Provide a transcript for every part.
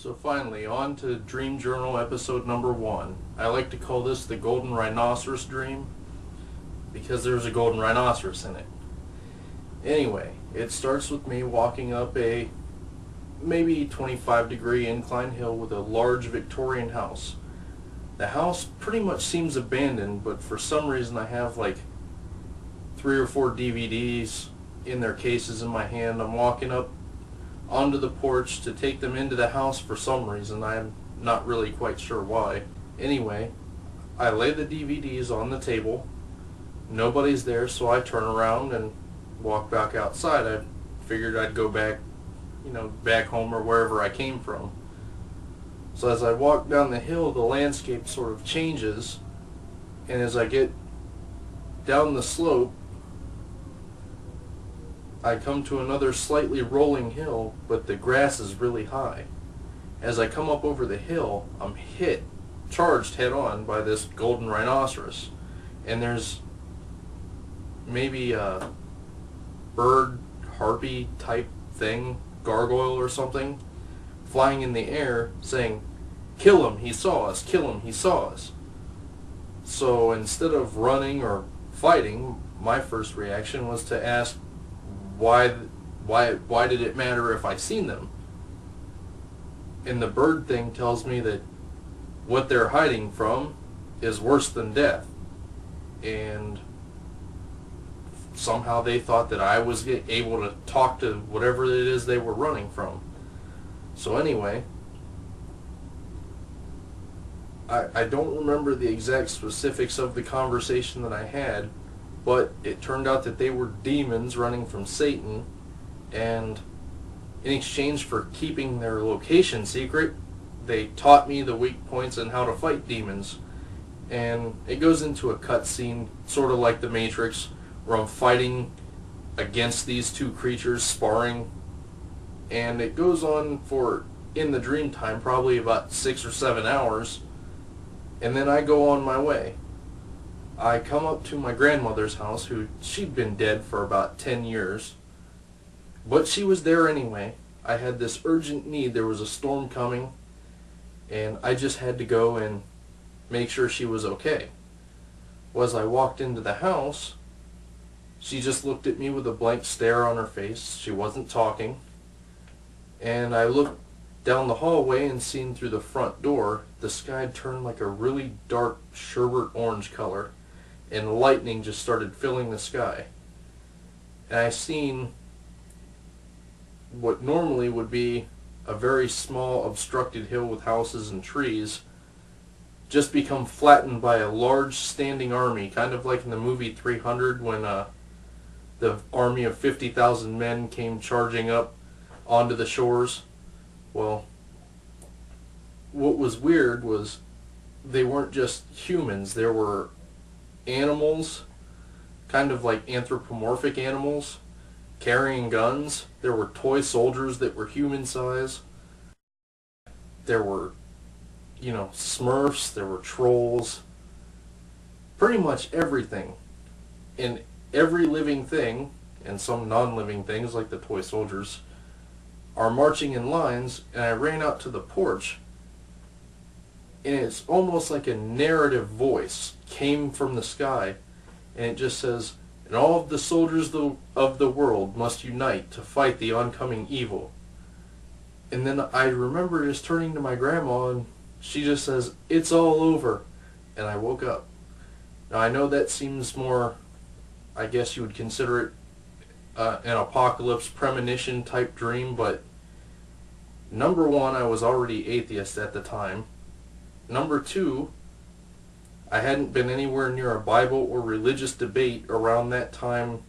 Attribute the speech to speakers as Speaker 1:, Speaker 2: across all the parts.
Speaker 1: So finally, on to DreamJournal episode number 1. I like to call this the Golden Rhinoceros Dream because there's a golden rhinoceros in it. Anyway, it starts with me walking up a maybe 25-degree incline hill with a large Victorian house. The house pretty much seems abandoned, but for some reason I have like 3 or 4 DVDs in their cases in my hand. I'm walking up onto the porch to take them into the house for some reason. I'm not really quite sure why. Anyway, I lay the DVDs on the table. Nobody's there, so I turn around and walk back outside. I figured I'd go back, back home or wherever I came from. So as I walk down the hill, the landscape sort of changes, and as I get down the slope, I come to another slightly rolling hill, but the grass is really high. As I come up over the hill, I'm charged head on by this golden rhinoceros, and there's maybe a bird harpy type thing, gargoyle or something, flying in the air saying, "Kill him, he saw us, kill him, he saw us." So instead of running or fighting, my first reaction was to ask, why did it matter if I seen them? And the bird thing tells me that what they're hiding from is worse than death. And somehow they thought that I was able to talk to whatever it is they were running from. So anyway, I don't remember the exact specifics of the conversation that I had, but it turned out that they were demons running from Satan, and in exchange for keeping their location secret, they taught me the weak points and how to fight demons. And it goes into a cutscene, sort of like The Matrix, where I'm fighting against these two creatures, sparring, and it goes on for, in the dream time, probably about 6 or 7 hours, and then I go on my way. I come up to my grandmother's house, she'd been dead for about 10 years, but she was there anyway. I had this urgent need. There was a storm coming, and I just had to go and make sure she was okay. Well, as I walked into the house, she just looked at me with a blank stare on her face. She wasn't talking. And I looked down the hallway and seen through the front door, the sky had turned like a really dark sherbet orange color, and lightning just started filling the sky. And I seen what normally would be a very small obstructed hill with houses and trees just become flattened by a large standing army, kind of like in the movie 300 when the army of 50,000 men came charging up onto the shores. Well, what was weird was they weren't just humans. There were animals, kind of like anthropomorphic animals, carrying guns. There were toy soldiers that were human size. There were, Smurfs. There were trolls. Pretty much everything. And every living thing, and some non-living things like the toy soldiers, are marching in lines, and I ran out to the porch, and it's almost like a narrative voice came from the sky, and it just says, "And all of the soldiers of the world must unite to fight the oncoming evil." And then I remember just turning to my grandma, and she just says, "It's all over," and I woke up. Now I know that seems more, I guess you would consider it an apocalypse premonition type dream, but number one, I was already atheist at the time. Number two, I hadn't been anywhere near a Bible or religious debate around that time,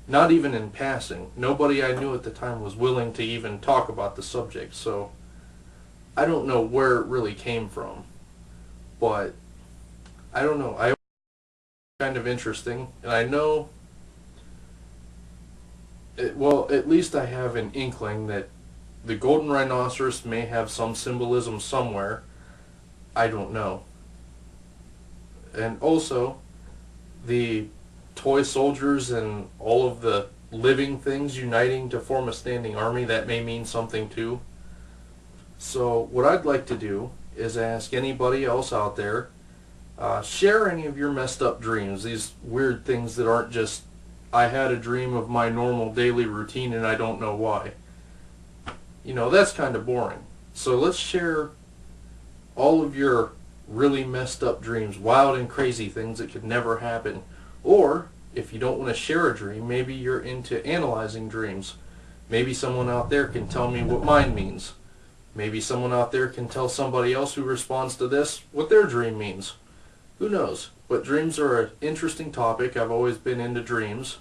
Speaker 1: not even in passing. Nobody I knew at the time was willing to even talk about the subject, so I don't know where it really came from. But I don't know. I kind of interesting, and I know, at least I have an inkling that the golden rhinoceros may have some symbolism somewhere. I don't know. And also, the toy soldiers and all of the living things uniting to form a standing army, that may mean something too. So what I'd like to do is ask anybody else out there, share any of your messed up dreams, these weird things that aren't just, I had a dream of my normal daily routine and I don't know why. You know, that's kind of boring. So let's share all of your really messed up dreams, wild and crazy things that could never happen. Or, if you don't want to share a dream, maybe you're into analyzing dreams. Maybe someone out there can tell me what mine means. Maybe someone out there can tell somebody else who responds to this what their dream means. Who knows? But dreams are an interesting topic. I've always been into dreams.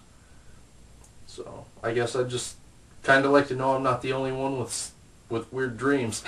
Speaker 1: So I guess I'd just kind of like to know I'm not the only one with weird dreams.